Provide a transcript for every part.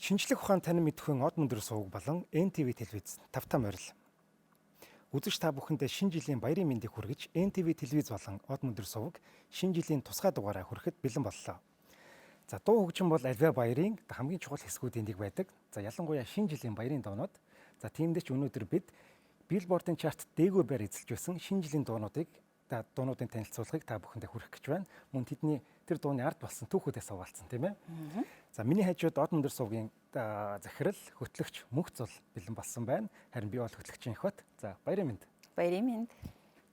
Шинжлэх ухаан танин мэдхүйн од мөндөр сувг болон NTV телевиз тавтаа морил. Үзэгч та бүхэндээ шинэ жилийн баярын мэндийг хүргэж NTV телевиз болон од мөндөр сувг шинэ жилийн тусгай дугаараа хүрэхэд бэлэн боллоо. За дуу хөгжим бол альва баярын хамгийн чухал хэсгүүдийн нэг байдаг. За ялангуяа шинэ жилийн баярын дуунууд. За тиймдээ ч өнөөдөр бид Billboard-ын чарт дээгүүр байр эзэлж байсан шинэ жилийн дуунуудын танилцуулгыг та бүхэндээ хүргэх гэж байна. Мөн тэдний тэр дууны ард болсон түүхүүдээс хаваалцсан тийм ээ. За миний хажууд од мөндөр сувгийн захирал хөтлөгч мөнх зул бэлэн болсон байна. Харин би бол хөтлөгчийн хот. За баярын мэнд. Баярын мэнд.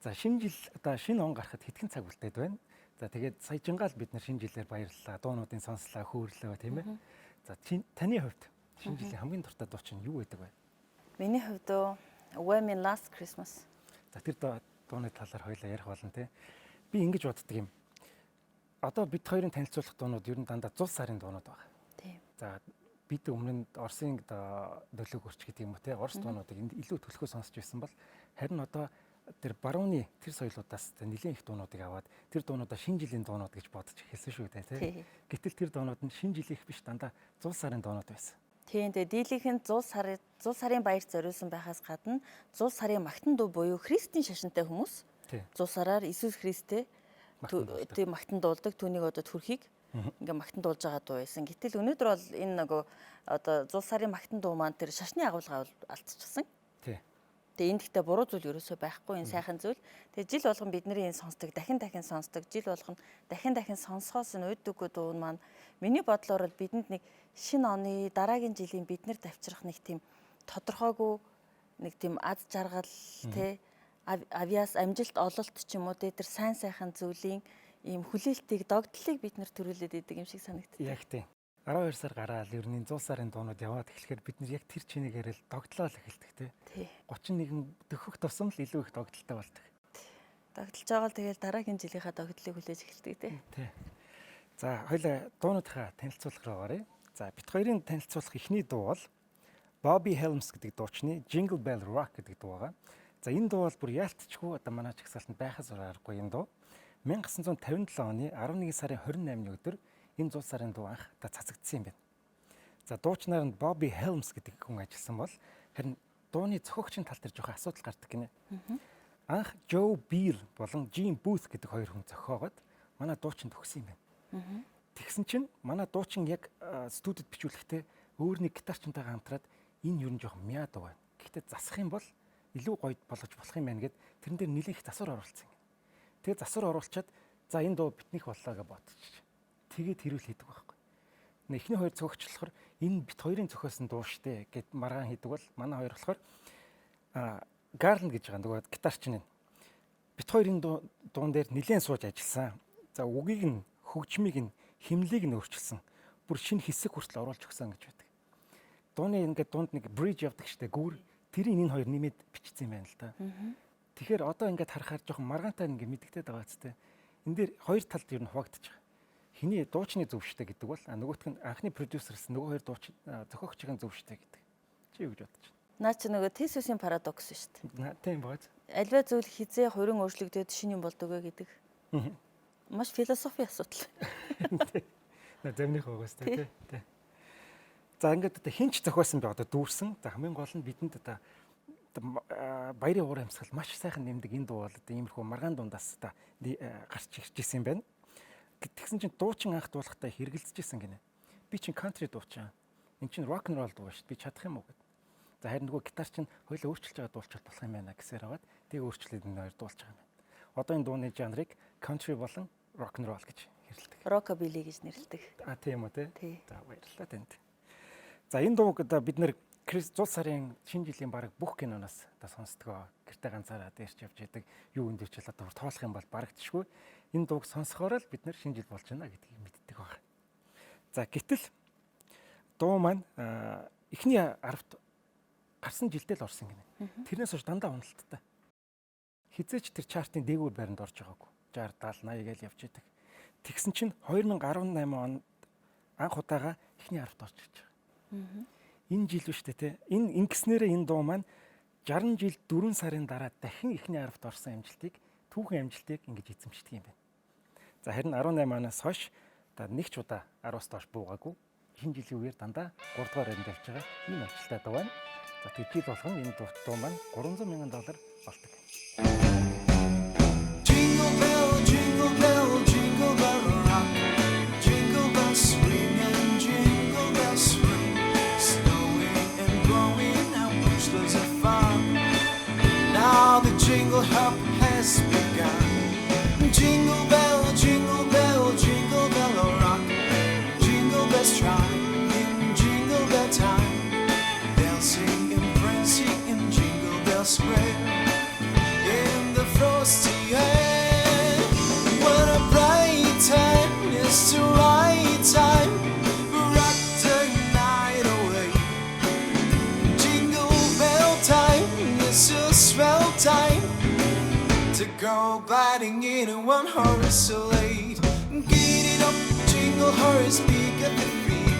За шинэ жил шинэ он гарахад хэдхэн цаг үлдээд байна. За тэгээд саяжингаал бид нар шинэ жилээр баярлалаа. Дуунуудын сонслоо, хөөрлөө тийм ээ. За таны хувьд шинэ жилийн хамгийн дуртай дуу чинь юу байдаг вэ? Миний хувьд Women Last Christmas. За тэр дууны талаар хоёлаа ярих болно тий. Би ингэж боддөг юм. Одоо бид хоёрын танилцуулах дуунууд ер нь дандаа 100 сарын дуунууд байна. Тийм. За бид өмнө нь Оросын нөлөөг өрч гэдэг юм уу те Орос дуунуудыг илүү төлхөө сонсч байсан бол харин одоо тэр барууны тэр соёлоодаас нэлээд их дуунуудыг аваад тэр дуунуудаа шинэ жилийн дуунууд гэж бодож эхэлсэн шүү дээ те. Гэтэл тэр дуунууд нь шинэ жилийнх биш дандаа 100 сарын дуунууд байсан. Тийм дээ дийлийнх нь 100 сарын баярт зориулсан байхаас гадна 100 сарын магтан дуу буюу Христийн шашинтай хүмүүс 100 сараар Иесус Христтэй тийм магтан дуулдаг түүнийг одоо төрхийг ингээ магтан дуулж байгаа дуу байсан. Гэтэл өнөөдөр бол энэ нөгөө одоо 100 сарын магтан дуу маань тэр шашны агуулгаа алдчихсан. Тэгээ энэ гэхдээ буруу зүйл ерөөсөө байхгүй энэ сайхан зүйл. Тэгээ жил болгон бидний энэ сонсдог дахин сонсдог жил болгон дахин сонсохоос нь уйддаггүй дуу маань миний бодлоор бол бидэнд нэг шинэ оны дараагийн жилийн бид нар давчрах нэг тийм тодорхойгүй нэг тийм аз жаргал те авьяас амжилт ололт ч юм уу те тэр сайн сайхан зүйлийн ийм хүлээлтийг догдлыг бид нар төрүүлээд идэг юм шиг санагддаг. Яг тийм. 12 сар гараад ер нь 100 сарын дуунууд яваад эхлэхээр бид нар яг тэр чинээгээр л догдлоо л эхэлдэг тий. 31 дөхөх тусам л илүү их догдолтой болдог. Догдолж байгаа л тэгэл дараагийн жилийнхаа догдлыг хүлээж эхэлдэг тий. За хоёлаа дуунуудынхаа танилцуулга руу оръё. За бит хоёрын танилцуулах эхний дуу бол Bobby Helms гэдэг дуучны Jingle Bell Rock гэдэг дуу байгаа. За энэ дуу бол бүр яалтчгүй одоо манай чагсаалтанд байхаас аргагүй энэ дуу. 1957 оны 11 сарын 28-ны өдөр энэ 100 сарын дуу анх цацагдсан юм байна. За дууч наранд Bobby Helms гэдэг хүн ажилласан бол харин дууны зохиогчийн тал дээр жоохон асуудал гардаг гинэ. Анх Joe Beal болон Jim Booth гэдэг хоёр хүн зохиогоод манай дуучин төгсөн юм байна. Тэгсэн чинь манай дуучин яг студид бичүүлэхдээ өөр нэг гитарчтайгаа хамтраад энэ юу н жоохон мяа дуу байна. Гэхдээ засах юм бол илүү гоё болгож болох юм байна гэд тэрэн дээр нэлээд их засвар оруулсан. Тэгээ засвар оруулчаад за энэ дуу битнийх боллоо гэж бодчих. Тэгээд хэрүүл хийдэг байхгүй. Эхний хоёр зохиогч болохоор энэ бит хоёрын зохиосон дуу штэ гэд маргаан хийдэг бол манай хоёр болохоор Garland гэж байгаа нөгөө гитарчин нь бит хоёрын дуун дээр нэлээд сууж ажилласан. За үгийг нь хөгжмийг нь химлийг нь өөрчилсөн. Бүр шинэ хэсэг хүртэл оруулж өгсөн гэж байдаг. Дууны ингээд дунд нэг bridge явдаг штэ гүүр тэрийг энэ хоёр нэмээд бичсэн юм байна л да. Тэгэхээр одоо ингээд харахаар жоохон маргаантай ингээд мэддэгтэй байгаа зү. Энд дээр хоёр талд ер нь хуваагдчих. Хиний дуучны зөв штэ гэдэг бол нөгөөх нь анхны продюсерс нөгөө хоёр дууч зохиогчийн зөв штэ гэдэг. Чи юу гэж бодож байна? Наа чи нөгөө Тесүсийн парадокс штэ. Тийм бооз. Альва зүйл хизээ хорин өөрчлөгдөд шинэ юм болдог вэ гэдэг. Маш философи асуудал. Замных байгаас тий. За ингээд одоо хинч зохиосон би одоо дүүрсэн. За хамгийн гол нь бидэнд одоо баярын уур амьсгал маш сайхан нэмдэг энэ дуу бол одоо иймэрхүү маргаан дундаас одоо гарч ирж ирсэн юм байна. Тэгсэн чинь дуучин анх дуулахтаа хэргэлзэж исэн гинэ. Би чинь country дуучин. Энд чинь rock and roll дуу шүү дээ. Би чадах юм уу гэд. За харин нөгөө гитар чинь хоёлаа өөрчилж байгаа дуулчвал болох юм байна гэсээр хагаад тэгээ өөрчлөөд энэ хоёр дуулж байгаа юм байна. Одоо энэ дууны жанрыг country болон rock and roll гэж нэрлэдэг. Rockabilly гэж нэрлэдэг. Тийм үү те. За баярлалаа танд. За энэ дууг одоо бид нэр 100 сарын шинэ жилийн бараг бүх киноноос одоо сонсдгоо. Гэртээ ганцаараа дээрч явж яадаг. Юу энэ дэрч одоо тоолох юм бол барагдчихгүй. Энэ дууг сонсохоор л бид нэр шинэ жил болж байна гэдгийг мэддэг байна. За гэтэл дуу маань эхний 10-т гарсан жилдээ л орсон гинэ. Тэрнээс хойш дандаа уналттай. Хизээч тэр чартын дээгүүр байранд орж байгаагүй. 60 70 80 гээл явж идэг. Тэгсэн чинь 2018 онд анх удаага эхний 10-т орж ирж байгаа. Энэ жил биш үү те. Энэ ингэснээрээ энэ дуу маань 60 жил 4 сарын дараа дахин эхний 10-т орсон амжилтыг түүхэн амжилтыг ингэж эзэмшдэг юм байна. За харин 18 оноос хойш одоо нэг ч удаа 10-аас доош буугаагүй. шинэ жилийн үеэр дандаа 3 дугаар байранд явж байгаа ийм амжилттай дуу байна. За тэгээд жил болгон энэ дуу маань $300,000 болдог. Jingle bell, jingle bell, jingle bell rock. Jingle bells swing and jingle bells swing. Snowing and blowing out bushels of fun. Now the jingle hop has begun. Jingle bell, jingle bell, jingle bell rock. Jingle bells chime in jingle bell time. Dancing and prancing in Jingle Bell Square. In the frosty air, what a bright time, it's the right time, rock the night away. Jingle bell time, it's a swell time, to go gliding in a one-horse sleigh. Get it up, jingle horse, peak at the feet,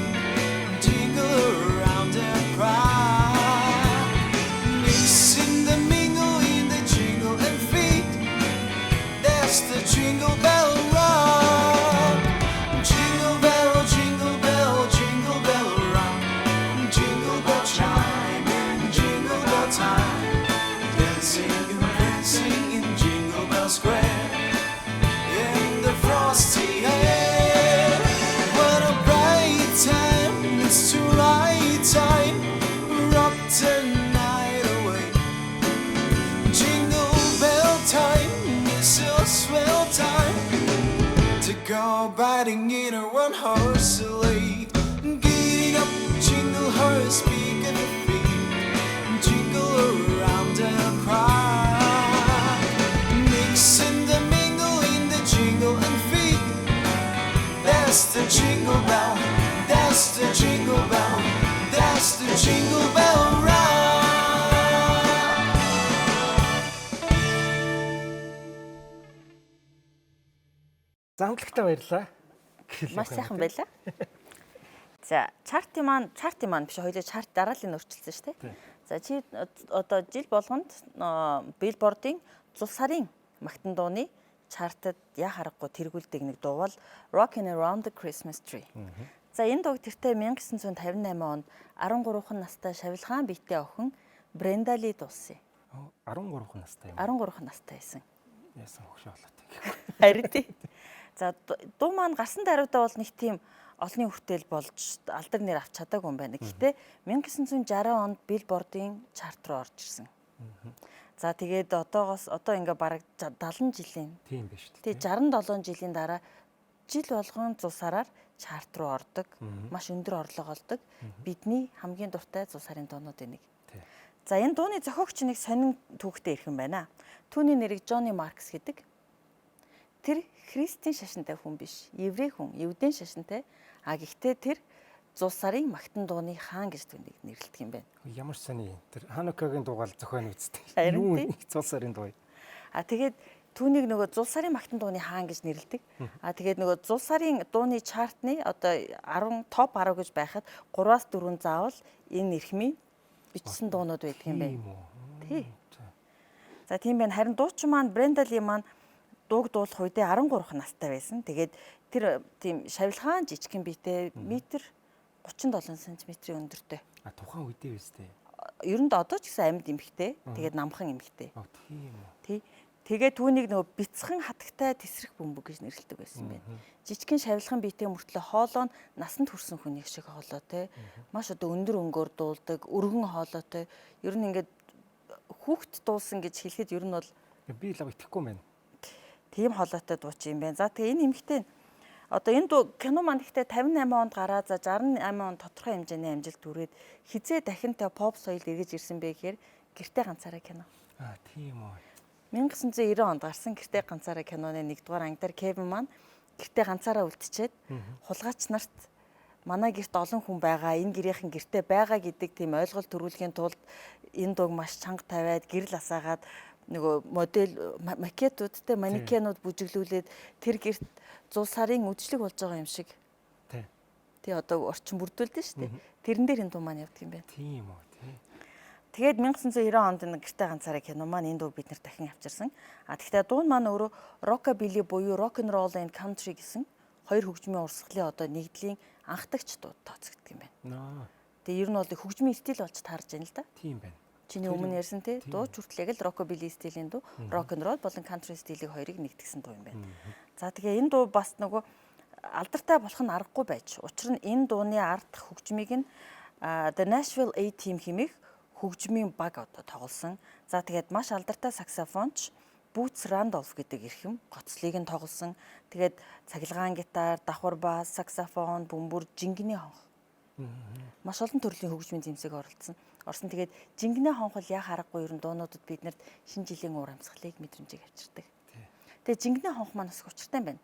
jingle around and cry. Mix in the mingle in the jingle and feet. That's the jingle bell rock. Jingle bell, jingle bell, jingle bell rock. Jingle bell chime in jingle bell time. Dancing and prancing in Jingle Bell Square. In the frosty air, what a bright time, it's the right time, rock the night away. Jingle bell time, it's a swell time, to go riding in a one-horse sleigh. Get it up, jingle horse, peak at the feet, jingle around and cry. Mix in the mingle in the jingle and feet. That's the jingle bell, that's the jingle bell, that's the jingle bell rock. За хамтлагтай баярлалаа. Маш сайхан байлаа. За чартын маань биш хоёулаа чарт дараалал нь өөрчилсөн шүү дээ. За чи одоо жил болгонд Billboard-ийн зул сарын магтан дууны чартад яа харахгүй тэргүүлдэг нэг дуу бол Rockin' Around the Christmas Tree. За энэ дууг тэртээ 1958 онд 13 настай Шавилгаан биетэй охин Бренда Ли дуулсан. 13 настай юм. 13 настай байсан. Яасан хөгшөө болоод. Харин тий. За дуу маань гарсан даруйдаа бол нэг тийм олонний хүртэл болж алдар нэр авч чадаагүй юм байна. Гэхдээ 1960 онд Billboard-ийн чарт руу орж ирсэн. За тэгээд одоо ингээ бараг 70 жилийн. Тийм биш үү? Тэгээд 67 жилийн дараа жил болгон зул сараар чарт руу ордог. Маш өндөр орлого олдог. Бидний хамгийн дуртай зул сарын дуунуудын нэг. За энэ дууны зохиогч нэг сонин түүхтэй ирхэн байна. Түүний нэрийг Johnny Marks гэдэг. Тэр христийн шашинтай хүн биш. Еврей хүн, евдэн шашинтай. Гэхдээ тэр зул сарын магтан дууны хаан гэж түүнийг нэрлэдэг юм байна. Ямар сони тэр Ханукагийн дуугаал зохион үздэг. Харин тий. Зул сарын дуу. Тэгээд түүнийг нөгөө зул сарын магтан дууны хаан гэж нэрлэдэг. Тэгээд нөгөө зул сарын дууны чартны одоо 10 топ 10 гэж байхад 3-аас 4 заавал энэ нэрхмийн бичсэн дуунууд байдаг юм байна. Тий. За тийм байна. Харин дуучин маань Бренда Ли маань дууг дуулах үедээ 13 настай байсан. Тэгээд тэр тийм Шавилгаан жижигхэн биетэй метр 37 см өндөртэй. Тухайн үедээ үстэй. Ер нь одоо ч гэсэн амьд эмэгтэй. Тэгээд намхан эмэгтэй. Тийм үү. Тий. Тэгээд түүнийг нөгөө бяцхан хатагтай тесрэх бөмбөг гэж нэрлэдэг байсан юм байна. Жижигхэн Шавилгаан биетэй мөртлөө хоолой нь насанд хүрсэн хүнийг шиг хоолойтой. Маш одоо өндөр өнгөөр дуулдаг, өргөн хоолойтой. Ер нь ингээд хүүхд дуулсан гэж хэлэхэд ер нь бол би лав итгэхгүй юм байна. Тийм хоолойтой дуучин юм байна. За тэгээ энэ эмэгтэй одоо энэ дуу кино маань ихтэй 58 онд гараад за 68 онд тодорхой хэмжээний амжилт түрээд хизээ дахинтай pop соёл эргэж ирсэн бэ гэхээр Гэртээ ганцаараа кино. Тийм үү. 1990 онд гарсан Гэртээ ганцаараа киноны 1-р ангидар Кевин маань гэртээ ганцаараа үлдчихэд хулгайч нарт манай гэрт олон хүн байгаа, энэ гэрийнхэн гэртээ байгаа гэдэг тийм ойлголт төрүүлэхийн тулд энэ дууг маш чанга тавиад гэрэл асаагаад нөгөө модель макетуудтай манекенууд бүжиглүүлээд тэр гэрт зул сарын үдшилэг болж байгаа юм шиг. Тий одоо орчин бүрдүүлдэг шүү дээ. Тэрэн дээр энэ дуу маань явдаг юм байна. Тийм үү. Тэгээд 1990 онд энэ Гэртээ ганцаараа кино маань энэ дууг бид нэр дахин авчирсан. Тэгэхдээ дуу нь маань өөрөө rockabilly буюу rock and roll and country гэсэн хоёр хөгжмийн урсгалын одоо нэгдлийн анхдагч дуу тооцогддог юм байна. Наа. Тэгээ ер нь бол хөгжмийн стил болж таарж байна л да. Тийм байна. Чиний өмнө ярьсан тий дуу хүртлээг л рокобили стилийн дуу, рок н рол болон кантри стилийг хоёрыг нэгтгэсэн дуу юм байна. За тэгээ энэ дуу бас нөгөө алдартай болох нь аргагүй байж. Учир нь энэ дууны ард хөгжмийг нь The Nashville A-Team хэмээх хөгжмийн баг одоо тоглосон. За тэгээд маш алдартай саксофонч Boots Randolph гэдэг эрхэм гоцлыг нь тоглосон. Тэгээд цахилгаан гитар, давхар бас, саксофон, бөмбөр, жингний хонх. Маш олон төрлийн хөгжмийн зэмсэг оролцсон. Тэгээд жингний хонх бол яа харахгүй ер нь дуунуудад биднэрт шинэ жилийн уур амьсгалыг мэдрэмжийг авчирдаг. Тэгээд жингний хонх маань бас учиртай юм байна.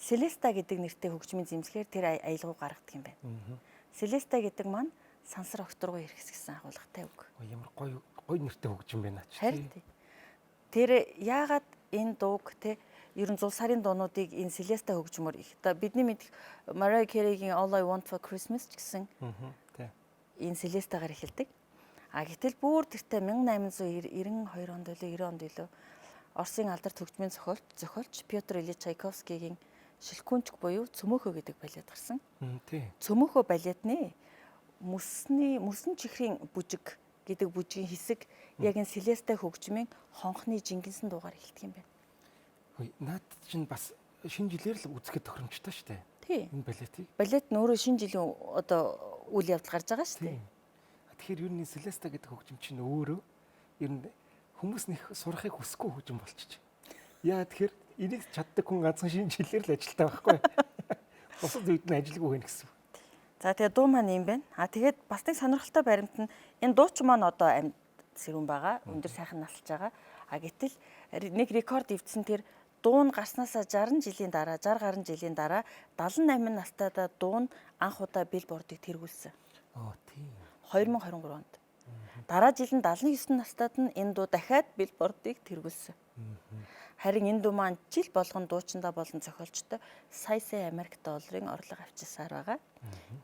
Celesta гэдэг нэртэй хөгжмийн зэмсгээр тэр аялгау гаргадаг юм байна. Celesta гэдэг маань сансар окторгоо хэрэгсгсэн агуулгатай үг. Ямар гоё нэртэй хөгжим байна ч. Харин тэр яагаад энэ дууг те ер нь 100 сарын дуунуудыг энэ Celesta хөгжмөөр их та бидний мэдих Mariah Carey-гийн All I Want for Christmas ч гэсэн энэ Celesta-гаар эхэлдэг. Гэтэл бүр тэртээ 1892 онд үлээ 90 онд үлээ Оросын алдарт хөгжмийн зохиолч Пётр Ильич Чайковскигийн Шилкүнчг буюу Цөмөөхөө гэдэг балет гарсан. Цөмөөхөө балетны мөсөн чихрийн бүжиг гэдэг бүжгийн хэсэг яг энэ Celesta хөгжмийн хонхны жингэнсэн дуугаар эхэлдэг юм байна. Хөөе, наад чинь бас шинэ жилээр л үзэхэд тохиромжтой шүү дээ. Тий. Энэ балетыг. Балет нь өөрөө шинэ жилийн одоо үйл явдал гарч байгаа шүү дээ. Тэгэхээр ер нь Celesta гэдэг хөгжим чинь өөрөө ер нь хүмүүс нэх сурахыг хүсэхгүй хөгжим болчих. Яа тэгэхээр энийг чаддаг хүн ганцхан шинэ жилээр л ажилтаа байхгүй. Бусад үед нь ажилгүй байх гэсэн. За тэгээ дуу маань юм байна. Тэгээд бас нэг сонирхолтой баримт нь энэ дууч маань одоо амьд сэрүүн байгаа. Өндөр сайхан насалж байгаа. Гэтэл нэг рекорд эвдсэн тэр дуу нь гарснаасаа 60 жилийн дараа 60 гаруй жилийн дараа 78 настайдаа дуу нь анх удаа Billboard-ыг тэргүүлсэн. Тийм. 2023 онд. Дараа жил нь 79 настайд нь энэ дуу дахиад Billboard-ыг тэргүүлсэн. Харин энэ дуу маань жил болгон дуучиндаа болон зохиолчтой сая Америк долларын орлого авчирсаар байгаа.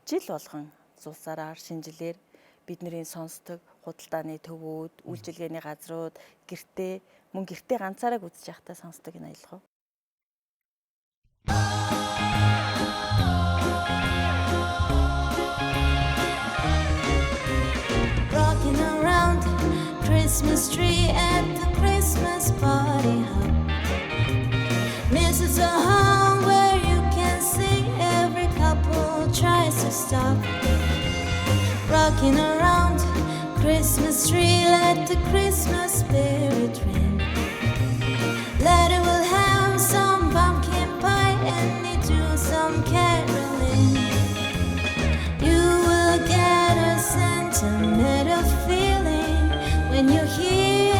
Жил болгон зулсараар шинжилээр бидний сонсдог худалдааны төвүүд, үйлчилгээний газрууд, гэртээ ганцаараа үзэж явахдаа сонсдог энэ аялал. Rocking around Christmas tree at the Christmas party hop. Misses a home where you can see every couple tries to stop. Rocking around Christmas tree, let the Christmas spirit ring. Let it will have some pumpkin pie and you do some caroling. You will get a sentimental feeling when you hear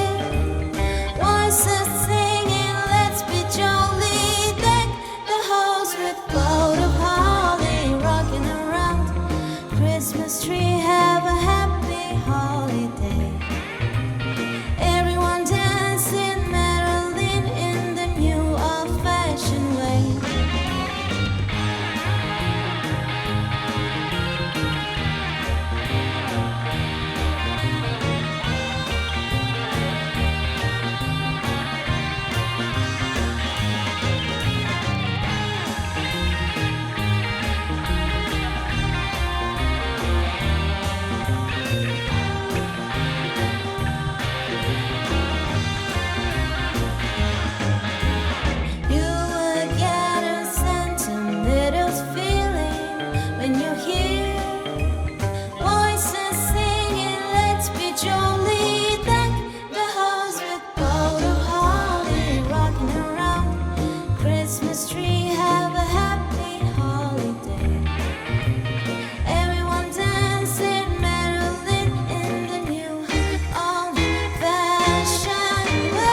voices singing, let's be jolly. Deck the halls with cloud of holly. Rocking around Christmas tree, have a happy holiday. Everyone dancing, meddling in the new old-fashioned way. You will get a sentimental feeling when you hear voices singing, let's be jolly. Deck the halls with gold of holly. Rocking around Christmas tree, have a happy holiday. Everyone dancing, meddling in the new old-fashioned way.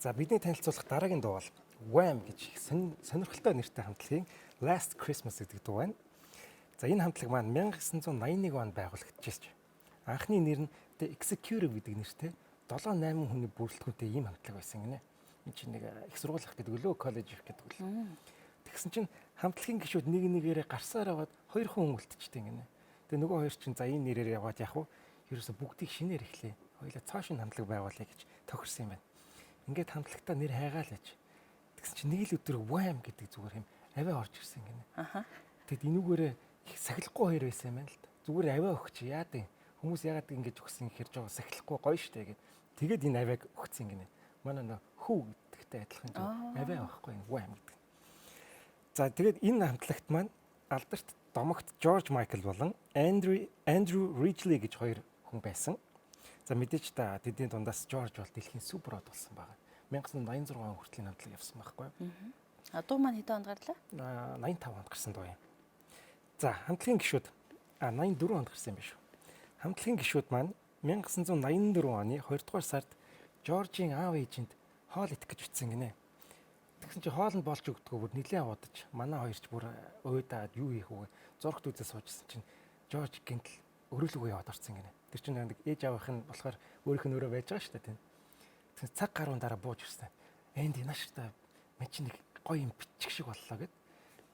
За бидний танилцуулах дараагийн дуу бол Wham гэж их сонирхолтой нэртэй хамтлагийн Last Christmas гэдэг дуу байна. За энэ хамтлаг маань 1981 онд байгуулагдчихсэн. Анхны нэр нь The Executive гэдэг нэртэй 7-8 хүний бүрэлдэхүүнтэй ийм хамтлаг байсан гинэ. Энэ чинь нэг их сургууль ах гэдэг лөө коллеж их гэдэг үл. Тэгсэн чинь хамтлагийн гишүүд нэг нэгээрээ гарсаар аваад 2 хүн үлдчихтэй гинэ. Тэгээ нөгөө хоёр чинь за энэ нэрээр яваад яах вэ? Ерөөсө бүгдийг шинээр эхлэе. хоёлаа цоошин хамтлаг байгуулъя гэж тохирсон юм байна. Ингээд хамтлагтаа нэр хайгаал гэж. Тэгсэн чинь нэг л өдөр Wham гэдэг зүгээр юм авиа орж ирсэн гинэ. Тэгэд энүүгээрээ их сахилахгүй хоёр байсан юм байна л да. Зүгээр авиа өгч яад юм. Хүмүүс яагаад ингэж өгсөн гэхээр жоо сахилахгүй гоё штэ гэд. Тэгээд энэ авиаг өгсөн гинэ. Манай нөө хүү гэдэгтэй адилхан жоо авиа авахгүй Wham гэдэг. За тэгээд энэ хамтлагт маань алдарт домогт Жорж Майкл болон Эндрю Риджли гэж хоёр хүн байсан. За мэдээч та тэдний дундаас Жорж бол дэлхийн суперод болсон байгаа. 1986 он хүртэл хамтлаг явсан байхгүй юу? Дуу маань хэдэн онд гарлаа? 85 онд гарсан дуу юм. За хамтлагийн гишүүд 84 онд гарсан юм биш үү? Хамтлагийн гишүүд маань 1984 оны 2 дугаар сард Жоржийн аав ээжинд хоол идэх гэж утсан гинэ. Тэгсэн чинь хоолнд болж өгдөггүй бүр нилээ удаж манай хоёрч бүр уйдаад юу хийх вэ? Зургт үзээ суужсэн чинь Жорж гинтл өрөөлөгөө яваад орсон гинэ. Тэр чинь нэг ээж аавынх нь болохоор өөрийнх нь өөрөө байж байгаа шүү дээ тийм. Тэгсэн цаг гаруун дараа бууж ирсэн. Энд нааш та мен чинь нэг гоё юм бичих шиг боллоо гэд.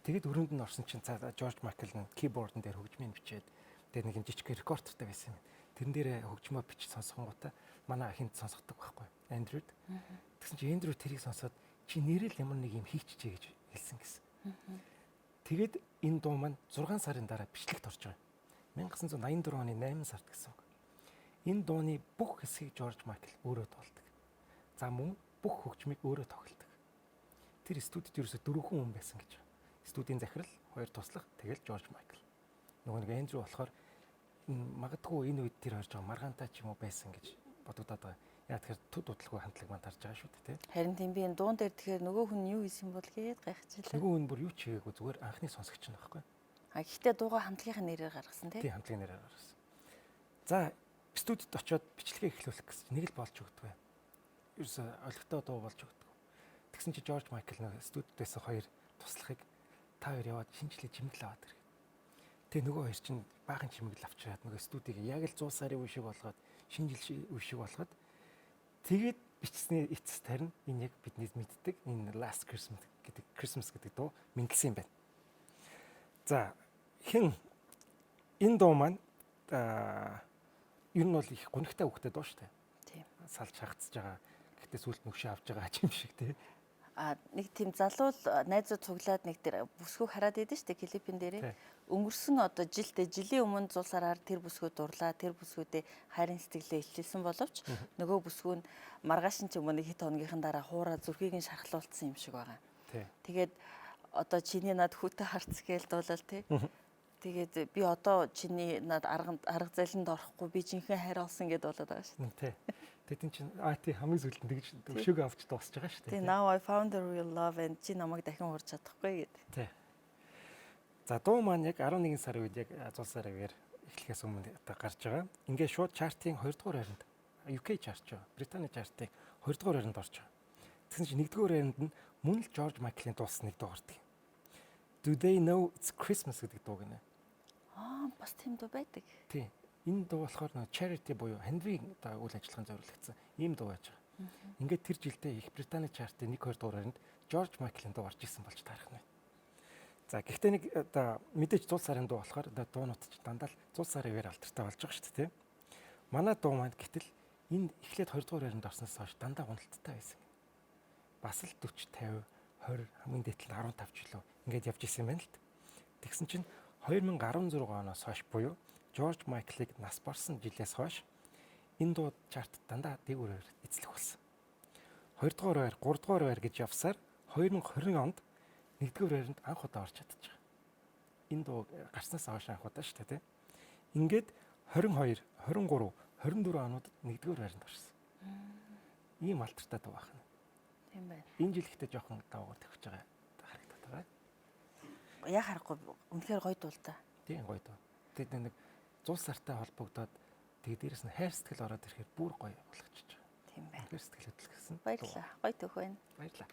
Тэгэд өрөөнд нь орсон чинь Жорж Майкл нь кийбордн дээр хөгжмийн бичээд тэгээд нэг юм жижиг рекордертай байсан юм. Тэрэн дээрээ хөгжмөө бичиж сонсгонгуудаа манай ахинд сонсгодог байхгүй. Эндрюд. Тэгсэн чинь Эндрю тэрийг сонсоод чи нэрэл ямар нэг юм хийчихье гэж хэлсэн гэсэн. Тэгээд энэ дуу маань 6 сарын дараа бичлэгт орж байгаа. 1984 оны 8 сард гэсэн үг. Энэ дууны бүх хэсгийг Жорж Майкл өөрөө тоолдог. За мөн бүх хөгжмийг өөрөө тоглодог. Тэр студид ерөөсө 4 хүн байсан гэж. Студийн захирал, 2 туслах, тэгэл Жорж Майкл. Нөгөө нэг Эндрю болохоор магадгүй энэ үед тэр хоёр жоо маргаантай ч юм уу байсан гэж бодогдоод байгаа. Яа тэгэхээр төд удалгүй хамтлаг маань тарж байгаа шүү дээ, тий. Харин тийм би энэ дуун дээр тэгэхээр нөгөө хүн юу хийсэн бол гээд гайхчихлаа. Нөгөө хүн бүр юу ч хийгээгүй зүгээр анхны сонсогч нь байхгүй. Гэхдээ дуугаа хамтлагийн нэрээр гаргасан тий. Тий, хамтлагийн нэрээр гаргасан. За, студид очиод бичлэгээ эхлүүлэх гэсэн нэг л болж өгдөг. Ерөөсө олигтой дуу болж өгдөг. Тэгсэн чи Жорж Майкл нэг студид байсан хоёр туслахыг та хоёр яваад шинжилгээ жимгэл аваад ирэх. Тэгээ нөгөө хоёр чинь баахан чимгэл авчираад нөгөө студийг яг л 100 сарын үе шиг болгоод шинжилгээ үе шиг болгоод тэгээд бичсний эцэс тарин энэ яг бидний мэддэг энэ Last Christmas гэдэг дуу мэндэлсэн юм байна. За хэн энэ дуу маань ер нь бол их гонхтой хөвгтэй дуу шүү дээ. Тийм. Салж хагцж байгаа. Гэхдээ сүлд нөгшөө авч байгаа юм шиг тий. Нэг тийм залуу найзууд цуглаад нэг тэр бүсгүй хараад идэв штэ клипэн дээрээ. Өнгөрсөн одоо жилийн өмнө 100 сараар тэр бүсгүй дурлаа. Тэр бүсгүүдээ хайрын сэтгэлээ илчилсэн боловч нөгөө бүсгүй нь маргааш нь ч юм уу нэг хэд хоногийнхан дараа хуураа зүрхийг нь шархлуулсан юм шиг байгаа. Тэгээд одоо чиний над хүүтэй харц гээл дуулал тий. Тэгээд би одоо чиний над арга зайланд орохгүй би жинхэнэ хайр олсон гэдээ болоод байгаа шүү дээ. Тэгтэн чинь тий хамгийн зүйлд тэгж төвшөөгөө авч дуусч байгаа шүү дээ. Тий now I found the real love and чи намайг дахин урж чадахгүй гэдэг. Тий. За дуу маань яг 11 сарын үед яг 100 сарын үеэр эхлэхээс өмнө гарч байгаа. Ингээд шууд чартын 2 дугаар хайранд UK чарт жоо. Британий чартын 2 дугаар хайранд орж байгаа. Тэгсэн чинь 1 дугаар хайранд нь мөн л Жорж Майклийн дуусан нэг дуу гардаг. Do they know it's Christmas гэдэг дуу гинэ. Бас тийм дуу байдаг. Тий. Энэ дуу болохоор нэг charity буюу хандвийн үйл ажиллагаанд зориулагдсан ийм дуу байж байгаа. Ингээд тэр жилдээ Их Британий чартын 1-2 дугаар хайранд Жорж Майклийн дуу орж исэн болж таарах нь. За гэхдээ нэг одоо мэдээж 100 сарын дуу болохоор одоо дуунууд ч дандаа л 100 сарын үеэр алдартай болж байгаа шүү дээ. Манай дуу маань гэтэл энэ эхлээд 2 дугаар хайранд орсноос хойш дандаа гонолттой байсан. Бас л 40, 50, 20 хамгийн дээдл 15 жилөө ингээд явж исэн юм байна л. Тэгсэн чинь 2016 оноос хойш буюу Жорж Майклыг нас барсан жилээс хойш энэ дуу чарт дандаа дээгүүрээр эзлэх болсон. 2 дугаар байр, 3 дугаар байр гэж явсаар 2020 онд 1 дугаар байранд анх удаа орж чадчих байгаа. Энэ дуу гарснаас хойш анх удаа шүү дээ. Ингээд 22, 23, 24 онуудад 1 дугаар байранд орсон. Ийм алдартай дуу байна. Тийм байна. Энэ жил ихтэй жоохон даваагаар тавьж байгаа харагдаад байгаа. Яг харахгүй үнэхээр гоё дуу л да. Тийм гоё дуу. Тэгээд нэг 100 сартай холбогдоод тэгээд дээрэс нь хайр сэтгэл ороод ирэхээр бүр гоё болгочихж байгаа. Тийм байна. Хайр сэтгэл хөдлөсөн. Баярлалаа. Гоё төөх байна. Баярлалаа.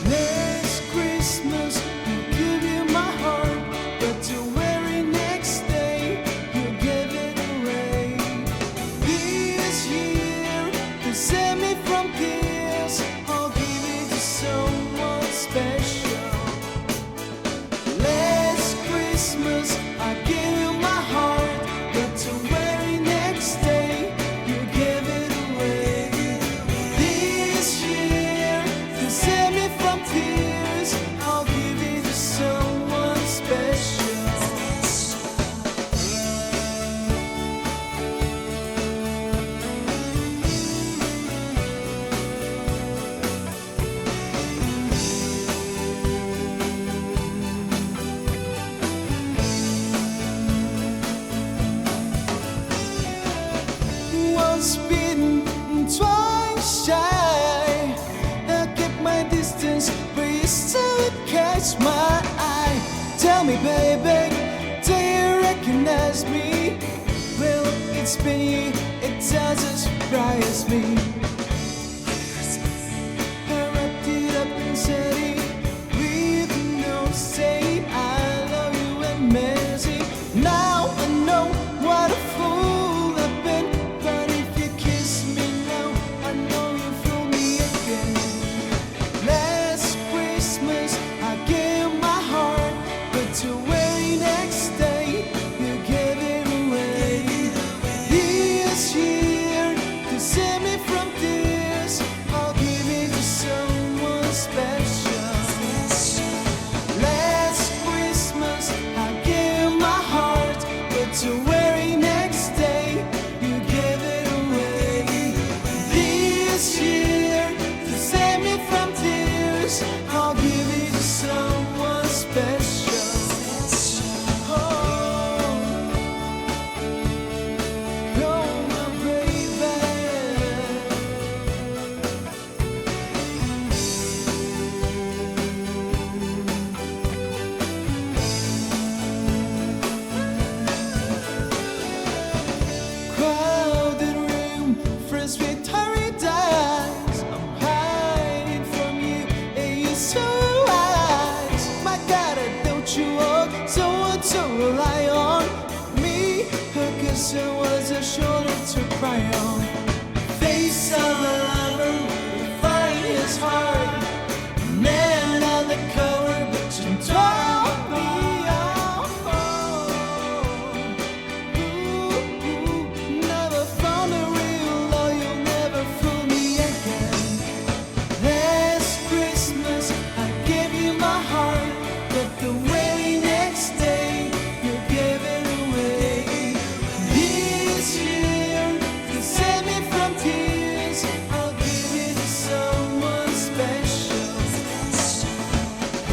Next Christmas, I'll give you my heart, but the very next day just till it catch my eye. Tell me, baby, do you recognize me? Well, it's been you, it doesn't surprise me. I wrapped it up and said it with no say. I love you and mercy. Now I know what a fool I've been. But if you kiss me now, I know you fool me again. Last Christmas I gave my heart, but the very next day you gave it away. This year to save me from tears, I'll give it to someone special. Last Christmas I gave my heart, but the very next day you gave it away. This year to save me from tears, I'll give it to someone special. Oh, oh my baby. Crowded room, friends with hurry dies. I'm hiding from you, and you're so wise. My God, don't you walk so what to rely on me? Cause there was a shoulder to cry on. Face of a lover, find his heart. Man on the cover, but you tore me off. Never found a real love, you'll never fool me again. Last Christmas I gave you my heart, but the very next day you gave it away. This year to save me from tears, I'll give it to someone special.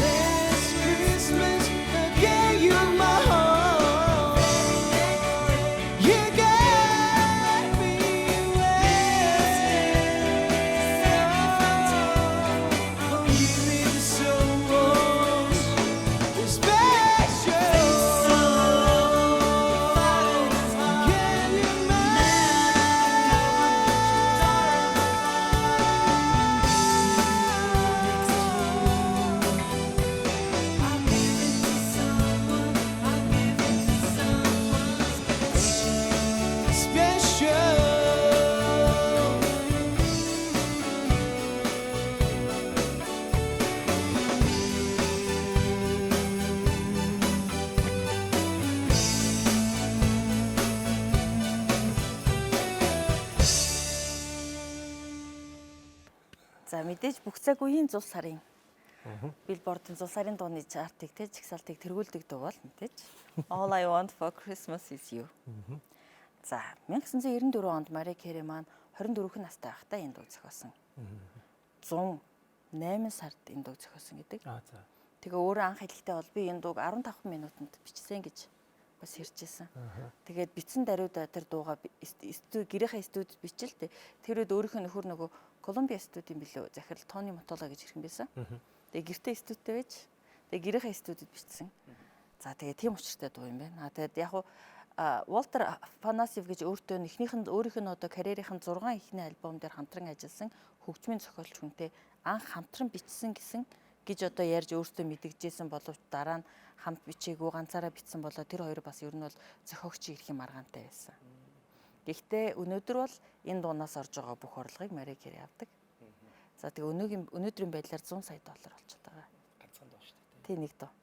Last Christmas I gave you my heart. You gave me away. I'll give it to someone special. Can you special? За мэдээж бүх цаг үеийн 100 сарын Billboard-ын 100 сарын дууны чартыг те жигсаалтыг тэргүүлдэг дуу бол мэдээж All I Want for Christmas is You. За 1994 онд Мари Кэри маань 24 настай байхдаа энэ дуу зохиосон. 108 сард энэ дуу зохиосон гэдэг. За. Тэгээ өөрөө анх хэлэхдээ бол би энэ дууг 15 минутанд бичсэн гэж бас хэрчээсэн. Тэгээд бичсэн даруйда тэр дууга гэрийнхээ студид бичэлтэй. Тэр үед өөрийнх нь нөхөр нөгөө Колумбиа студийн билүү захирал Тони Мотола гэж ирхэн байсан. Тэгээ гэртээ студидтэй байж тэгээ гэрийнхээ студид бичсэн. За тэгээ тийм учиртай дуу юм байна. Тэгээд яг хуу Walter Afanasiev гэж өөрийнх нь одоо карьерийнхэн 6 ихний альбом дээр хамтран ажилласан хөгжмийн зохиолч хүнтэй анх хамтран бичсэн гэж одоо ярьж өөртөө мэдгэжсэн боловч дараа нь хамт бичээгүй ганцаараа бичсэн болоо тэр хоёр бас ер нь бол зохиогчийн эрхийн маргаантай байсан. Гэхдээ өнөөдөр бол энэ дуунаас орж байгаа бүх орлогыг Мари Кэри авдаг. За тэгээ өнөөдрийн байдлаар 100 сая доллар болчиход байгаа. Ганцхан дуу шүү дээ. Тий нэг дуу.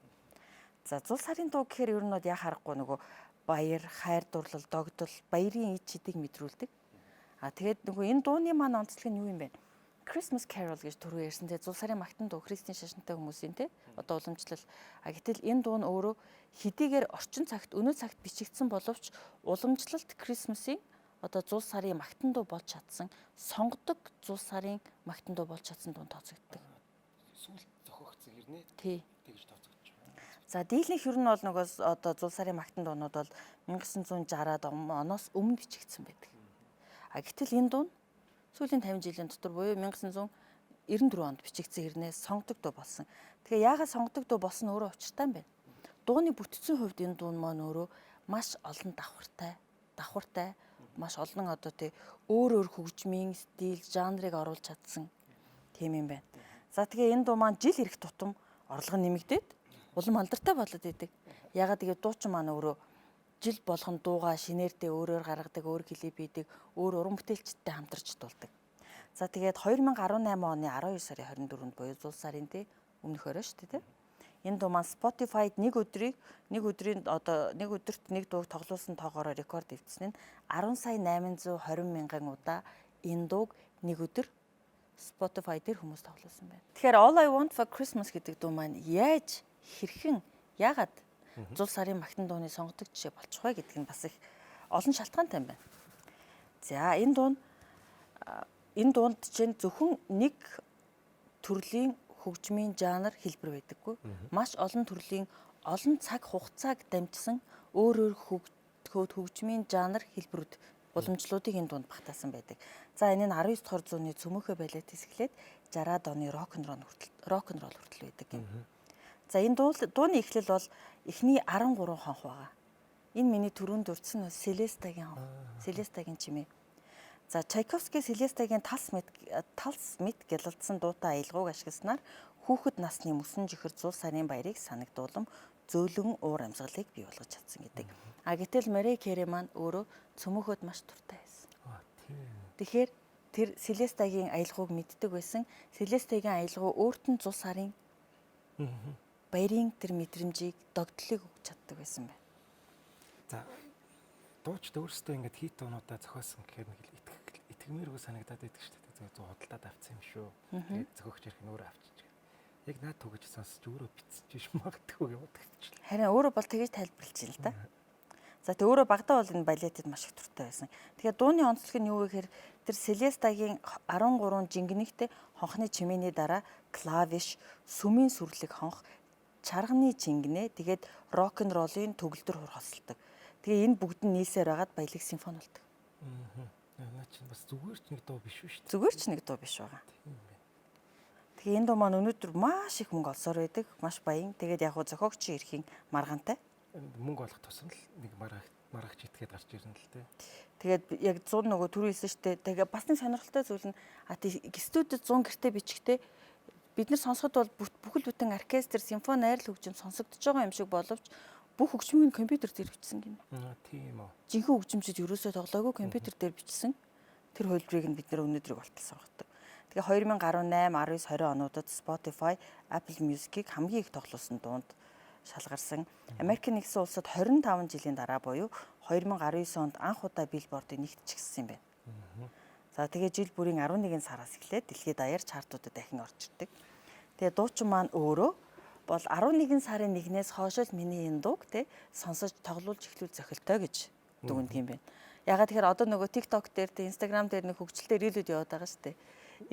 За 100 сарын дуу гэхээр ер нь бол яа харахгүй нөгөө баяр, хайр дурлал, догдол, баярын ид чидийг мэдрүүлдэг. Тэгээд нөгөө энэ дууны маань онцлог нь юу юм бэ? Christmas Carol гэж түрүү ярьсан те 100 сарын магтан дуу христийн шашинтай хүмүүсийн те одоо уламжлал. Гэтэл энэ дуу нь өөрөө хэдийгээр орчин цагт өнөө цагт бичигдсэн боловч уламжлалт Christmas-ийн одоо 100 сарын магтан дуу болж чадсан сонгодог 100 сарын магтан дуу болж чадсан дунд тооцогддог. Сүүлд зохиогдсон хэрнээ Тий. тэгж тооцогдож байна. За дийлэнх ер нь бол нөгөө одоо 100 сарын магтан дуунууд бол 1960-аад оноос өмнө бичигдсэн байдаг. Гэтэл энэ дуу сүүлийн 50 жилийн дотор буюу 1900 94 онд бичигдсэн хэрнээс сонгодог дуу болсон. Тэгээ яагаад сонгодог дуу болсон өөрөө учиртай юм бэ? Дууны бүтцийн хувьд энэ дуу маань өөрөө маш олон давхартай, маш олон одоо тий өөр хөгжмийн стил, жанрыг оруулж чадсан тийм юм байна. За тэгээ энэ дуу маань жил ирэх тутам орлого нэмэгдээд улам алдартай болоод идэг. Ягаад тэгээ дуучин маань өөрөө жил болгон дуугаа шинээрдээ өөрөөр гаргадаг, өөр клип хийдэг, өөр уран бүтээлчтэй хамтарч дуулдаг. За тэгээд 2018 оны 12 сарын 24-нд буюу зул сарын тий өмнөх өрөө шүү дээ тий. Энэ дуу маань Spotify-д нэг өдрөд нэг дууг тоглуулсан тоогоороо рекорд эвдсэн нь 10 сая 820 мянган удаа энэ дууг нэг өдөр Spotify дээр хүмүүс тоглуулсан байна. Тэгэхээр All I Want for Christmas гэдэг дуу маань яагаад зул сарын магтан дууны сонгодог жишээ болчих вэ гэдэг нь бас их олон шалтгаантай байна. За энэ дуунд чинь зөвхөн нэг төрлийн хөгжмийн жанр хэлбэр байдаггүй. Маш олон төрлийн олон цаг хугацааг дамжсан өөр хөгжмийн жанр хэлбэрүүд уламжлуудыг энэ дунд багтаасан байдаг. За энэ нь 19 дугаар зууны цөмөөхөө балетээс эхлээд 60-аад оны рок н ролл хүртэл байдаг юм. За энэ дууны эхлэл бол эхний 13 хонх байгаа. Энэ миний түрүүнд дурдсан Селестагийн хонх. Селестагийн чимээ. За Чайковский Селестагийн талс мэд гялалдсан дуутай аялгауг ашигласнаар хүүхэд насны мөсөн жихэр зул сарын баярыг санагдуулан зөөлөн уур амьсгалыг бий болгож чадсан гэдэг. Гэтэл Мари Кэри маань өөрөө цөмөөхөд маш дуртай байсан. Тэгэхээр тэр Селестагийн аялгауг мэддэг байсан. Селестагийн аялгау өөрт нь зул сарын баярын тэр мэдрэмжийг, догдлыг өгч чаддаг байсан байна. За дуучид өөрсдөө ингээд хит дуунуудаа зохиосон гэхээр нэг итгэмээргүй санагдаад байдаг шүү дээ. Зөв худалдаад авсан юм шүү. Тэгээд зохиогч ирэх нь өөрөө авчиж. Яг наад түгэж сонсож өөрөө битсэн ч магадгүй юм бодчихлоо. Харин өөрөө бол тэгэж тайлбарлаж байна л да. За тэг өөрөө багтаа бол энэ балетэд маш их дуртай байсан. Тэгэхээр дууны онцлог нь юу вэ гэхээр тэр Селестагийн 13 жингэнэгтэй хонхны чимээний дараа клавиш, сүмийн сүрлэг хонх, чарганы жингэнэ, тэгээд рок н роллын төгөлдөр хур хосолдог. Тэгээ энэ бүгд нь нийлсээр байгаад баялаг симфони болдог. Наа чинь бас зүгээр ч нэг дуу биш шүү дээ. Зүгээр ч нэг дуу биш байгаа. Тэгээ энэ дуу маань өнөөдөр маш их мөнгө олсоор байдаг, маш баян. Тэгээд яг хуу зохиогчийн эрхийн маргаантай. Мөнгө олох тусам л нэг маргагч итгээд гарч ирнэ л дээ. Тэгээд яг 100 нөгөө түрүү хэлсэн шүү дээ. Тэгээ бас нэг сонирхолтой зүйл нь студид 100 гэртээ бичгтээ бид нар сонсоход бол бүхэл бүтэн оркестр, симфони, найрал хөгжим сонсогдож байгаа юм шиг боловч бүх хөгжмийг компьютер дээр бичсэн гинэ. Тийм үү. Жинхэнэ хөгжимчид ерөөсөө тоглоогүй компьютер дээр бичсэн. Тэр хөлбрийг нь бид нэр өнөөдрийг болтол сонгодог. Тэгээ 2018, 19, 20 онуудад Spotify, Apple Music-ийг хамгийн их тоглосон дуунд шалгарсан. Америк нэгдсэн улсад 25 жилийн дараа буюу 2019 онд анх удаа Billboard-ыг нэгтчихсэн юм байна. За тэгээ жил бүрийн 11 сараас эхлээд дэлхийд даяар чартуудад дахин орж ирдэг. Тэгээ дуучин маань өөрөө бол 11 сарын 1-ээс хойш л миний энэ дууг сонсож тоглуулж эхлүүл зохилтой гэж дүгнэдэг юм байна. Ягаад тэгэхээр одоо нөгөө TikTok дээр Instagram дээр нэг хөгжилтэй рилүүд яваад байгаа шүү дээ.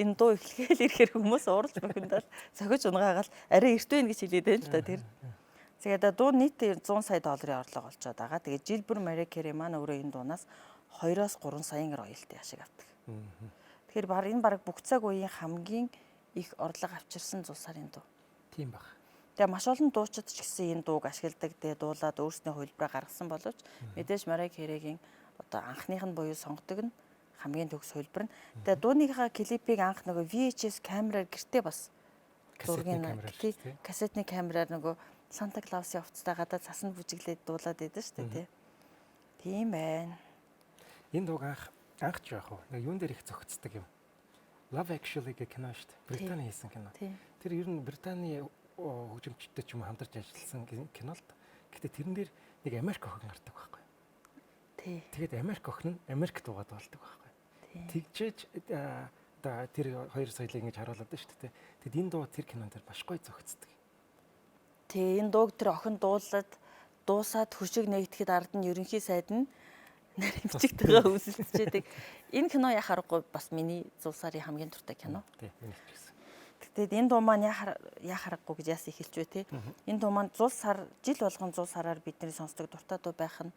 Энэ дуу эхлэхэл ирэхээр хүмүүс уурж бохиндал зохиж унгаагаал арай эрт байна гэж хэлээд байна л да тэр. Тэгээд дуу нийт 100 сая долларын орлого олцоод байгаа. Тэгээд жил бүр Мари Кэри маань өөрөө энэ дуунаас 2-3 саяын роялти ашиг авдаг. Тэгэхээр энэ баг бүх цаг үеийн хамгийн их орлого авчирсан зул сарын дуу. Тийм баг. Тэгээ маш олон дуучид ч гэсэн энэ дууг ашигладаг, тэгээ дуулаад өөрснөө хөлбраа гаргасан боловч мэдээж Мари Кэригийн одоо анхных нь буюу сонгодог нь хамгийн төгс хөлбөр нь. Тэгээ дууныхаа клипийг анх нөгөө VHS камераар гэртээ бас зургийн кассетны камераар нөгөө Санта Клаусын хувцастай гадаад цасанд бүжиглээд дуулаад байдаг шүү дээ, тийм байна. Энэ дууг анх ч яах вэ? Нэг юун дээр их зохицдог юм. Love Actually гэх кино шүү дээ. Британий хийсэн кино. Тэр ер нь Британий хөгжимчтэй ч юм хамтарч ажилласан кино л. Гэтэ тэрэн дээр нэг Америк охин гардаг байхгүй. Тэгээд Америк охин нь Америк дуугаад болдог байхгүй. Тэгжээж тэр хоёр соёлыг ингэж харуулдаг шүү дээ. Тэгэд энэ дуу тэр кинон дээр маш гоё зохицдог. Энэ дууг тэр охин дуусаад хөшиг нэгдэхэд ард нь ерөнхий сайд нь наримчигтэйгээ үзэлцчээдэг. Энэ кино яхаа аргагүй бас миний зул сарын хамгийн дуртай кино. Тийм, миний ч гэсэн. Тэгэд энэ дуу маань яхаа аргагүй гэж яасан эхэлж бай тээ. Энэ дуу маань жил болгон зул сараар бидний сонсдог дуртай дуу байх нь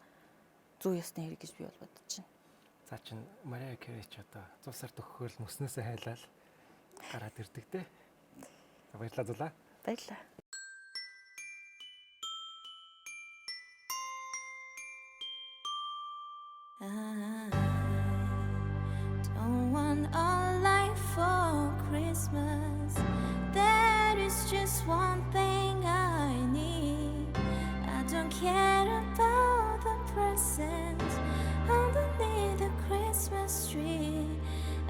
зүй ёсны хэрэг гэж би бол бодож байна. За чин Мари Кэри ч одоо зул сар төгөхөөр мөснөөсөө хайлал гараад ирдэг те. За баярлалаа Зулаа. Баярлалаа. I don't want a life for Christmas. There is just one thing I need. I don't care about the presents underneath the Christmas tree.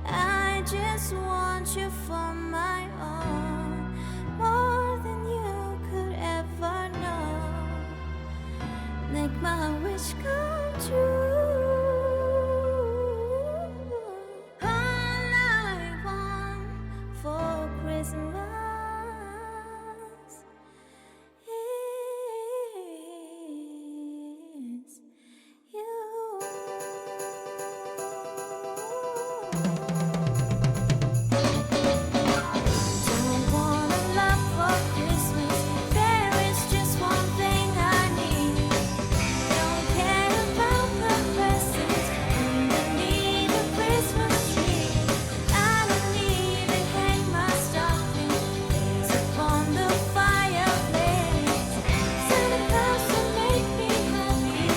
I just want you for my own, more than you could ever know. Make my wish come true. All I want for Christmas is you. Don't want a lot for Christmas. There is just one thing I need. Don't care about the presents underneath the Christmas tree. I don't even hang my stocking days upon the fireplace. Santa Claus will make me happy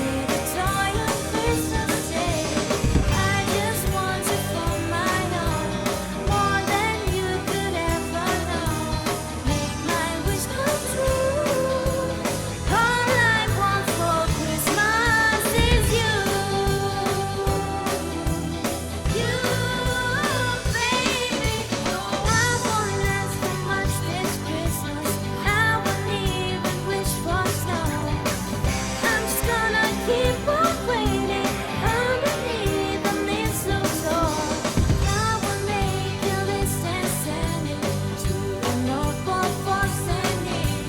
with a toy on Christmas Day. I just want you for my own, more than you could ever know. Make my wish come true. All I want for Christmas is you. You, baby. I won't ask for much this Christmas. I won't even wish for snow. I'm just gonna keep on waiting underneath the mistletoe. I will make a list and send it to the North Pole for sending.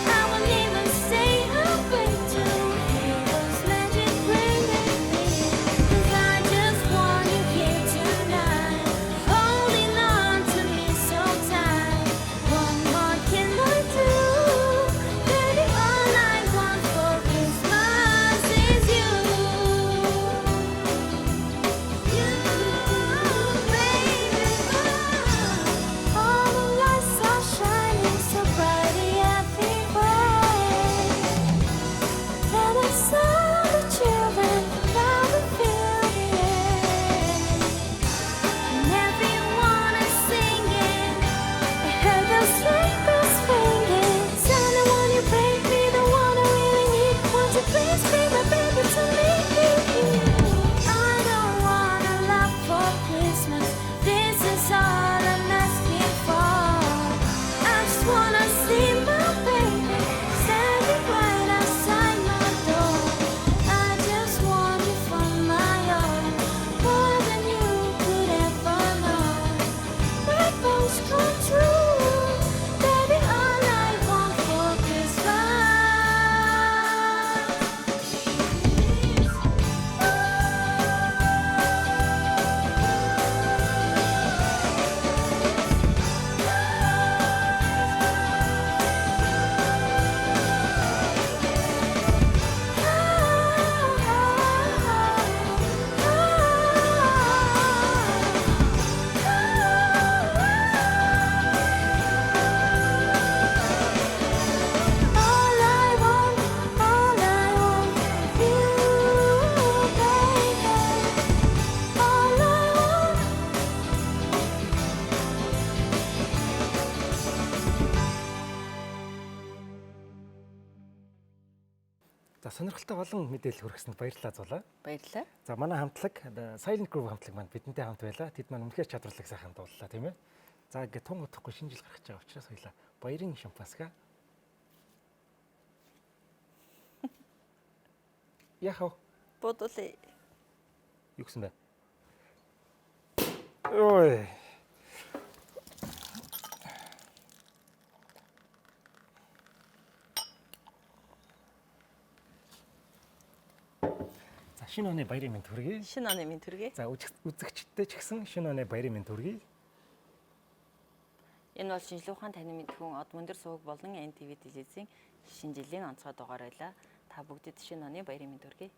I will even say I'll wait to hear those magic ringing in. 'Cause I just want you here tonight, holding on to me so tight. What more can I do? Baby, all I want for Christmas is you. You, baby. All the lights are shining so brightly everywhere. And I saw the children loud and fill the air. And everyone is singing. I heard those sleigh bells ringing. Santa, won't you bring me the one I really need? Won't you please bring my baby to me? I don't want a lot for Christmas. This is all I'm asking for. I just wanna see my baby standing right outside my door. I just want you for my own, more than you could ever know. Make my wish come true, baby. All I want for Christmas. All I want, you, baby. All I want. За сонирхолтой олон мэдээлэл хүргэсэнд баярлалаа Зулаа. Баярлалаа. За манай хамтлаг Silent Group хамтлаг маань бидэнтэй хамт байлаа. Тэд маань үнэхээр чадварлаг сайхан дууллаа тийм ээ. За ингээд тун утахгүй шинэ жил гарч байгаа учраас хоёлаа баярын шампанска. Яхав. Бодулээ. Юу гэсэн бэ? Ой. За шинэ оны баярын мэнд хүргэе. Шинэ оны минь төргий. За үзэгчдтэй ч гэсэн шинэ оны баярын мэнд хүргэе. Энэ бол шинжлэх ухаан танин мэдхүүн од мөндөр сувг болон NTV телевизийн шинэ жилийн онцгой дугаар байлаа. Та бүгдэд шинэ оны баярын мэнд хүргэе.